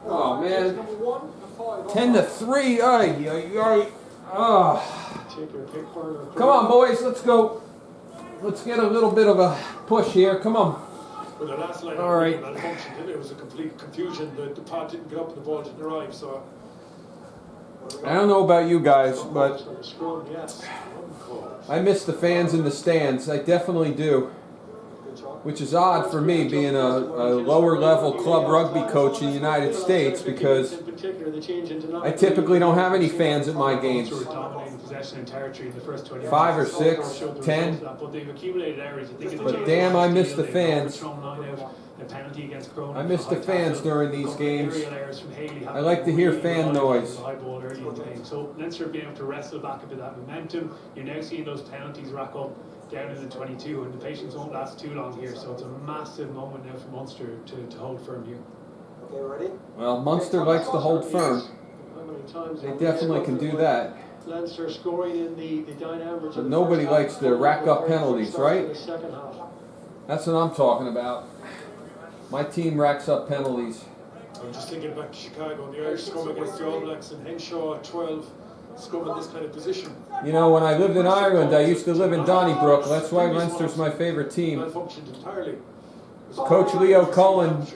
Oh man, 10-3. Come on, boys, let's go. Let's get a little bit of a push here. Come on. Well, the last line all right. Malfunctioned. It was a complete confusion. The pod didn't get up and the ball didn't arrive. So I don't know about you guys, but I miss the fans in the stands. I definitely do. Which is odd for me, being a lower level club rugby coach in the United States, because I typically don't have any fans at my games. 5 or 6, 10. But damn, I miss the fans. I miss the fans during these games. I like to hear fan noise. So Leinster being able to wrestle back a bit of that momentum. You're now seeing those penalties rack up down in the 22, and the patience won't last too long here, so it's a massive moment now for Munster to hold firm here. Okay, ready? Well, Munster likes to hold firm. They definitely can do that. Leinster scoring in the dynamics. But nobody likes to rack up penalties, right? That's what I'm talking about. My team racks up penalties. I'm just thinking back to Chicago, the Irish scrum against the All Blacks, and Henshaw at 12. Scrum in this kind of position. You know, when I lived in Ireland, I used to live in Donnybrook. That's why Leinster's my favorite team. Coach Leo Cullen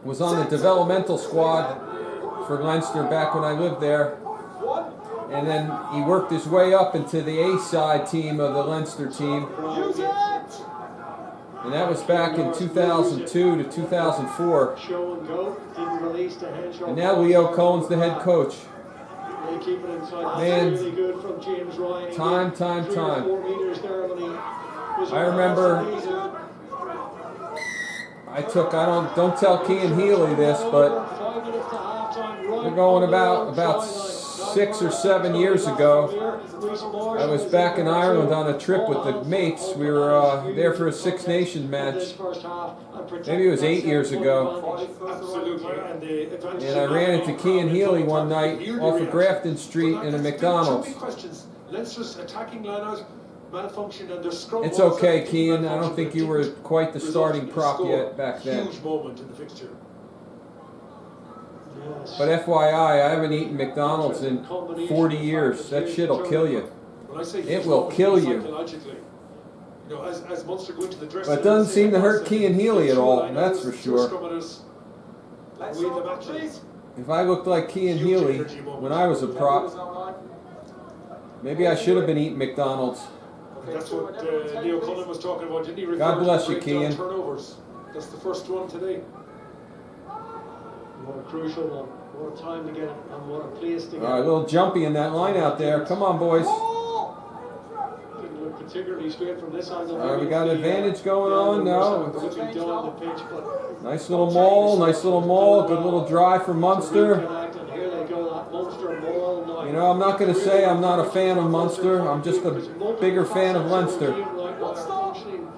was on the developmental squad for Leinster back when I lived there. And then he worked his way up into the A-side team of the Leinster team. And that was back in 2002 to 2004. And now Leo Cullen's the head coach. Man, time. I remember don't tell Cian Healy this, but we're going about 6 or 7 years ago. I was back in Ireland on a trip with the mates. We were there for a Six Nations match. Maybe it was 8 years ago. And I ran into Cian Healy one night off of Grafton Street in a McDonald's. It's okay, Cian. I don't think you were quite the starting prop yet back then. But FYI, I haven't eaten McDonald's in 40 years. That shit'll kill you. It will kill you. But it doesn't seem to hurt Cian Healy at all, that's for sure. If I looked like Cian Healy when I was a prop, maybe I should have been eating McDonald's. That's what Leo Cullen was talking about, didn't he? God bless you, Cian. Turnovers. That's the first one today. What a crucial one. What a time to get it, and what a place to get it. All right, a little jumpy in that line out there. Come on, boys. Didn't look particularly straight from this angle. All right, we got an advantage going on. No. Nice little maul. Good little drive for Munster. You know, I'm not going to say I'm not a fan of Munster. I'm just a bigger fan of Leinster.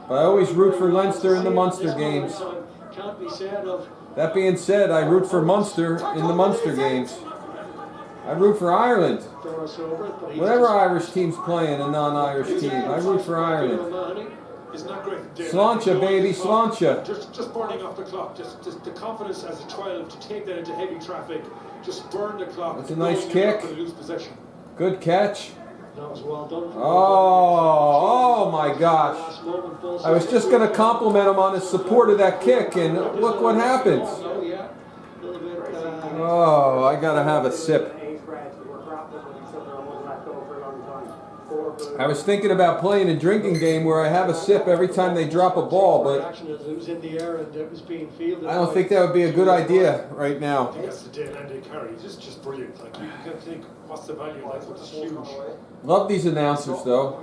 But I always root for Leinster in the Munster games. That being said, I root for Munster in the Munster games. I root for Ireland. Whatever Irish team's playing, a non-Irish team, I root for Ireland. Sláinte, baby, sláinte. Just burning off the clock. Just the confidence as a 12 to take that into heavy traffic. Just burn the clock. That's a nice kick. Good catch. That was well done. Oh my gosh. I was just going to compliment him on his support of that kick, and look what happens. Oh, I got to have a sip. I was thinking about playing a drinking game where I have a sip every time they drop a ball, but I don't think that would be a good idea right now. That's the day and they carry. It's just brilliant. Like, you can think, what's the value of that? It's huge. Love these announcers, though.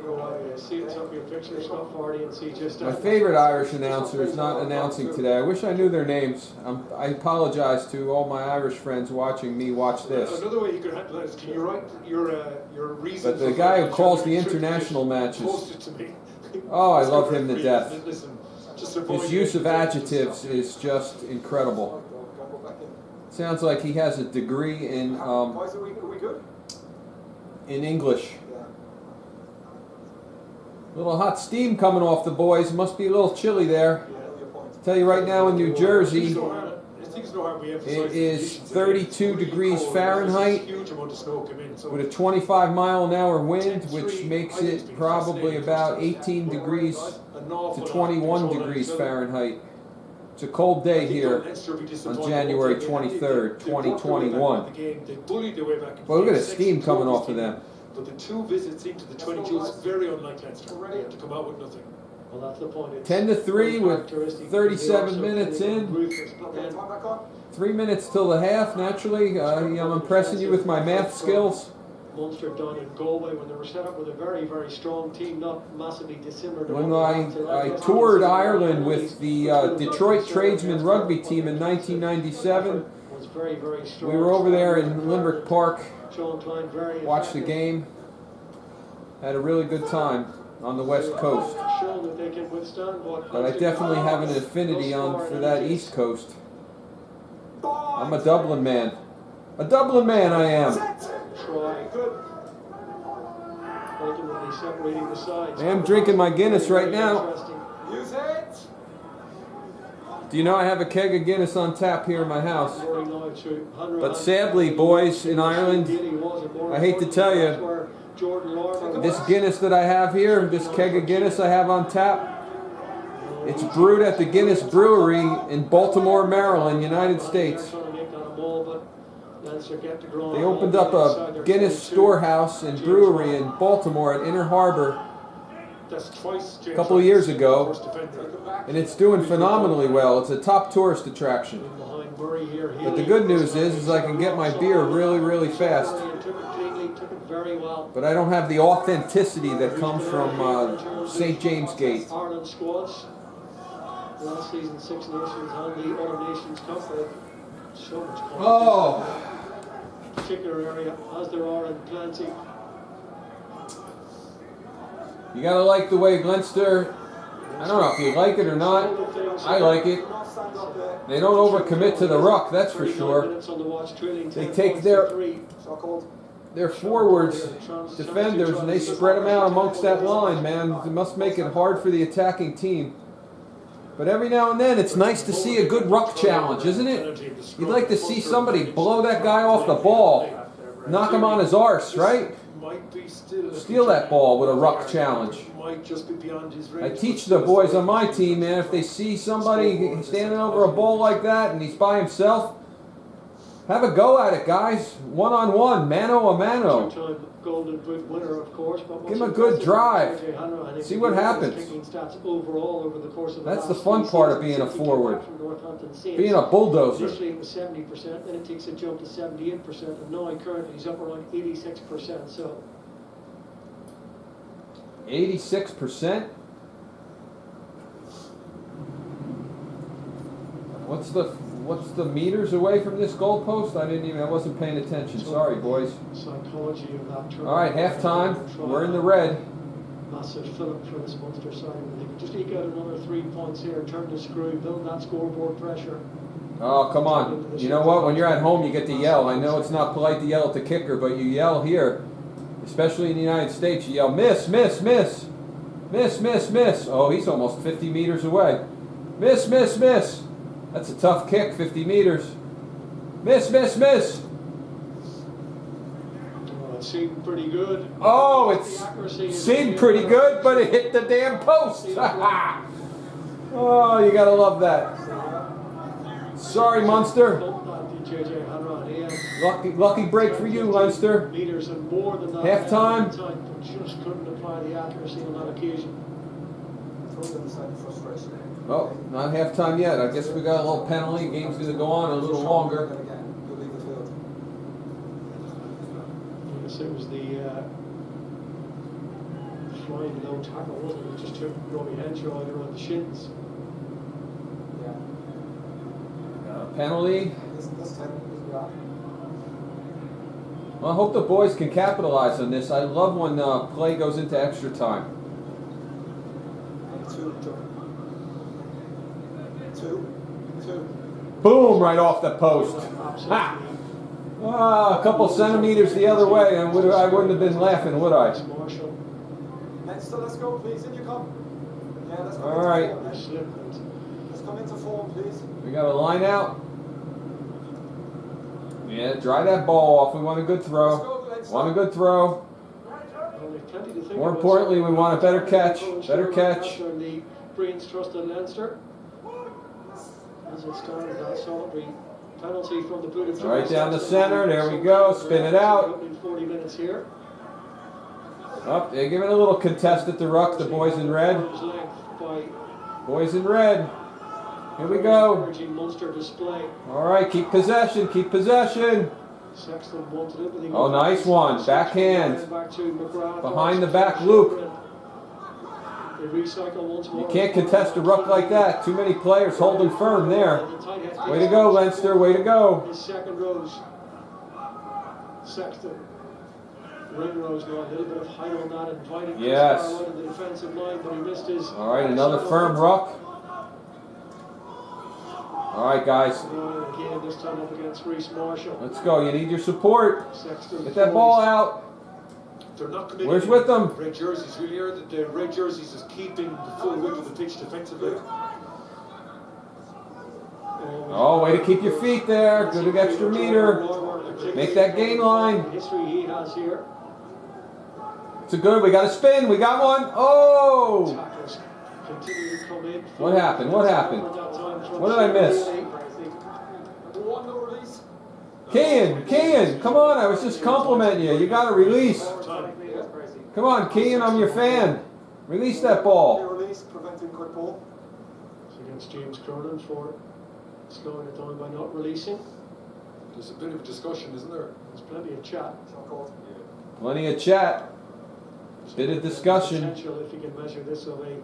My favorite Irish announcer is not announcing today. I wish I knew their names. I apologize to all my Irish friends watching me watch this. Another way you could handle that is, can you write your reason? But the guy who calls the international matches, oh, I love him to death. His use of adjectives is just incredible. Sounds like he has a degree in English. A little hot steam coming off the boys. Must be a little chilly there. Tell you right now in New Jersey, It is 32 degrees Fahrenheit with a 25-mile-an-hour wind, which makes it probably about 18 degrees to 21 degrees Fahrenheit. It's a cold day here on January 23rd, 2021. But look at the steam coming off of them. But the 2 visits into the 22 is very unlike Leinster to come out with nothing. Well, that's the point. 10-3 with 37 minutes in. 3 minutes till the half. Naturally, I'm impressing you with my math skills. Munster done in Galway when they were set up with a very, very strong team, not massively dissimilar. When I toured Ireland with the Detroit Tradesmen rugby team in 1997, we were over there in Limerick Park, watched the game, had a really good time on the West Coast. But I definitely have an affinity for that East Coast. I'm a Dublin man. A Dublin man I am. I am drinking my Guinness right now. Do you know I have a keg of Guinness on tap here in my house? But sadly, boys in Ireland, I hate to tell you, this Guinness that I have here, this keg of Guinness I have on tap, it's brewed at the Guinness Brewery in Baltimore, Maryland, United States. They opened up a Guinness storehouse and brewery in Baltimore at Inner Harbor a couple of years ago, and it's doing phenomenally well. It's a top tourist attraction. But the good news is I can get my beer really, really fast. But I don't have the authenticity that comes from St. James Gate. Last season, 6 nations and the Other Nations Cup. So much competition. Oh! Particular area, as there are in plenty. You gotta like the way Leinster, I don't know if you like it or not, I like it. They don't overcommit to the ruck, that's for sure. They take their forwards, defenders, and they spread them out amongst that line, man. It must make it hard for the attacking team. But every now and then, it's nice to see a good ruck challenge, isn't it? You'd like to see somebody blow that guy off the ball, knock him on his arse, right? Steal that ball with a ruck challenge. I teach the boys on my team, man, if they see somebody standing over a ball like that and he's by himself, have a go at it, guys. One-on-one, mano-a-mano. Give him a good drive. See what happens. That's the fun part of being a forward. Being a bulldozer. Initially it was 70%, then it takes a jump to 78%, and now currently he's up around 86%. So 86%? What's the meters away from this goalpost? I wasn't paying attention. Sorry, boys. Psychology of that. All right, halftime. We're in the red. Massive fillip for this Munster side. They can just eke out another 3 points here, turn the screw, build that scoreboard pressure. Oh, come on. You know what? When you're at home, you get to yell. I know it's not polite to yell at the kicker, but you yell here, especially in the United States. You yell, miss, miss, miss. Miss, miss, miss. Oh, he's almost 50 meters away. Miss, miss, miss. That's a tough kick, 50 meters. Miss, miss, miss. Oh, it seemed pretty good. Oh, it seemed pretty good, but it hit the damn post. Oh, you gotta love that. Sorry, Munster. Lucky break for you, Leinster. Halftime. Just couldn't apply the accuracy on that occasion. Oh, not halftime yet. I guess we got a little penalty. Game's going to go on a little longer. Yes, it was the flying low tackle, wasn't it? It just took Robbie Henshaw right around the shins. Penalty. Well, I hope the boys can capitalize on this. I love when play goes into extra time. Boom, right off the post. Ha! Ah, a couple centimeters the other way, and I wouldn't have been laughing, would I? Leinster, let's go, please. In you come. Yeah, let's go. All right. Let's come into form, please. We got a line out. Yeah, dry that ball off. We want a good throw. Want a good throw. More importantly, we want a better catch. Better catch. Brains trusted Leinster. As it started, that solitary penalty from the boot of Right down the center. There we go. Spin it out. 40 minutes here. Up. They're giving a little contest at the ruck. The boys in red. Boys in red. Here we go. All right, keep possession. Keep possession. Oh, nice one. Backhand. Behind the back loop. You can't contest a ruck like that. Too many players holding firm there. Way to go, Leinster. Way to go. Second rows. Sexton. Ringrose got a little bit of height on that and invited yes. out of the defensive line, but he missed his. All right, another firm ruck. All right, guys. Again, this time up against Reece Marshall. Let's go. You need your support. Get that ball out. They're not committing. Where's with them? Red jerseys. Really are the red jerseys is keeping the full width of the pitch defensively. Oh, way to keep your feet there. Good extra meter. Make that gain line. History he has here. It's a good. We got a spin. We got one. Oh! What happened? What happened? What did I miss? Kean, come on. I was just complimenting you. You got to release. Come on, Kean. I'm your fan. Release that ball. Release, preventing quick ball. It's against James Cronin for slowing it down by not releasing. There's a bit of discussion, isn't there? There's plenty of chat. Plenty of chat. Bit of discussion. Potential if you can measure this of a.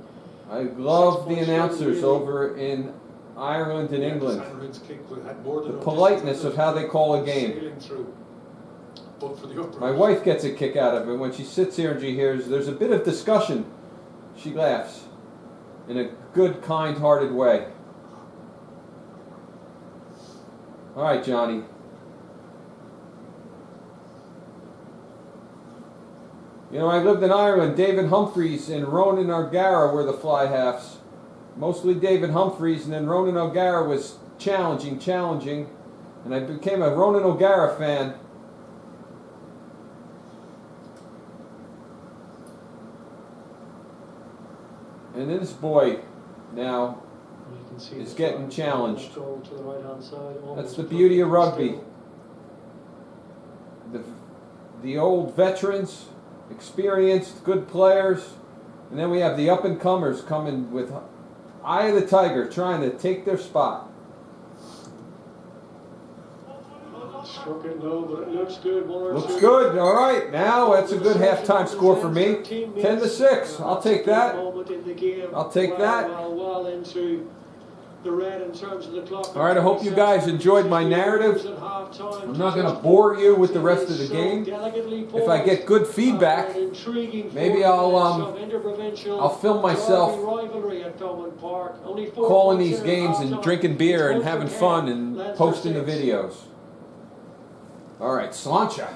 I love the announcers over in Ireland and England. The politeness of how they call a game. My wife gets a kick out of it when she sits here and she hears there's a bit of discussion. She laughs in a good, kind-hearted way. All right, Johnny. You know, I lived in Ireland. David Humphreys and Ronan O'Gara were the fly halves. Mostly David Humphreys, and then Ronan O'Gara was challenging. And I became a Ronan O'Gara fan. And this boy now is getting challenged. That's the beauty of rugby. The old veterans, experienced, good players, and then we have the up-and-comers coming with eye of the tiger, trying to take their spot. Struck it low, but it looks good. Looks good. All right, now that's a good halftime score for me. 10-6. I'll take that. I'll take that. All right, I hope you guys enjoyed my narrative. I'm not going to bore you with the rest of the game. If I get good feedback, maybe I'll film myself calling these games and drinking beer and having fun and posting the videos. All right, Sláinte.